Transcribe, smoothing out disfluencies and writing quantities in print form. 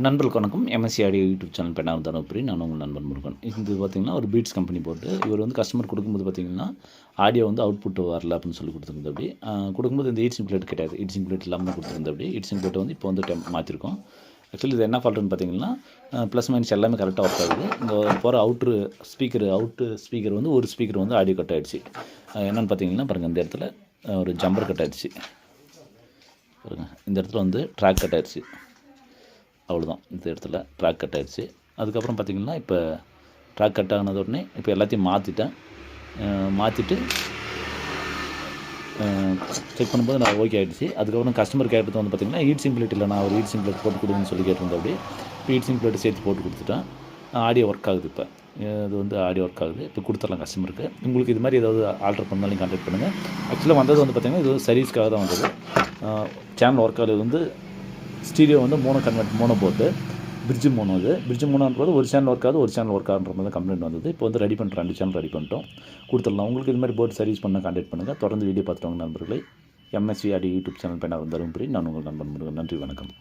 நண்பர்களுக்கு வணக்கம். MSc audio YouTube channel Pennar Dharmapuri. நான் உங்கள் நண்பன் முருகன். இது பார்த்திங்கன்னா ஒரு பீட்ஸ் கம்பெனி போட்டு இவர் வந்து கஸ்டமர் கொடுக்கும்போது பார்த்திங்கன்னா ஆடியோ வந்து அவுட்புட் வரல அப்படின்னு சொல்லி கொடுத்துருந்தது. அப்படி கொடுக்கும்போது இந்த ஹீட் சிங் பிளேட் கிடையாது, ஹீட் சிங் பிளேட் இல்லாமல் கொடுத்துருந்தது. அப்படி ஹீட் சிங் பிளேட் வந்து இப்போ வந்து மாற்றிருக்கோம். ஆக்சுவலி இது என்ன ஃபால்ட்டுன்னு பார்த்தீங்கன்னா ப்ளஸ் மைனஸ் எல்லாமே கரெக்டாக ஒர்க் ஆகுது. இங்கே போகிற அவுட்ரு ஸ்பீக்கர் வந்து ஒரு ஸ்பீக்கர் வந்து ஆடியோ கட் ஆகிடுச்சு. என்னென்னு பார்த்தீங்கன்னா பாருங்கள், இந்த இடத்துல ஒரு ஜம்பர் கட் ஆகிடுச்சு பாருங்கள். இந்த இடத்துல வந்து ட்ராக் கட் ஆகிடுச்சு. அவ்வளோதான், இந்த இடத்துல ட்ராக் கட் ஆகிடுச்சு. அதுக்கப்புறம் பார்த்திங்கன்னா இப்போ ட்ராக் கட் ஆனது உடனே இப்போ எல்லாத்தையும் மாற்றிட்டு செக் பண்ணும்போது நான் ஓகே ஆகிடுச்சு. அதுக்கப்புறம் கஸ்டமர் கேட்டது வந்து பார்த்திங்கன்னா ஹீட் சிங் பிளேட் இல்லை, நான் ஒரு ஹீட் சிங் பிளேட் போட்டு கொடுங்கன்னு சொல்லி கேட்டிருந்தேன். அப்படி ஹீட் சிங் பிளேட் சேர்த்து போட்டு கொடுத்துட்டேன். ஆடியோ ஒர்க் ஆகுது. இப்போ இது வந்து ஆடியோ ஒர்க் ஆகுது. இப்போ கொடுத்துடலாம் கஸ்டமருக்கு. உங்களுக்கு இது மாதிரி ஏதாவது ஆல்ட்ரு பண்ணாலும் கான்டாக்ட் பண்ணுங்கள். ஆக்சுவலாக வந்தது வந்து பார்த்திங்கன்னா இது சர்வீஸ்க்காக தான் வந்தது. சேனல் ஒர்க் ஆகுது வந்து ஸ்டீரியோ வந்து மோனோ போட்டு பிரிட்ஜு மோனோ. இது பிரிட்ஜு மோனோன்ற போது ஒரு சேனல் ஒர்க் ஆகுது, ஒரு சேனல் ஒர்க் ஆகுன்ற மாதிரி தான் கம்ப்ளைண்ட் வந்தது. இப்போ வந்து ரெடி பண்ணுறோம், 2 சேனல் ரெடி பண்ணிட்டோம், கொடுத்துடலாம். உங்களுக்கு இது மாதிரி போர்டு சர்வீஸ் பண்ண கான்டாக்ட் பண்ணுங்கள். தொடர்ந்து வீடியோ பார்த்துட்டு வாங்க நண்பர்களை. MSc audio YouTube channel Pennar Dharmapuri. நான் உங்கள் நண்பன் முருகன். நன்றி, வணக்கம்.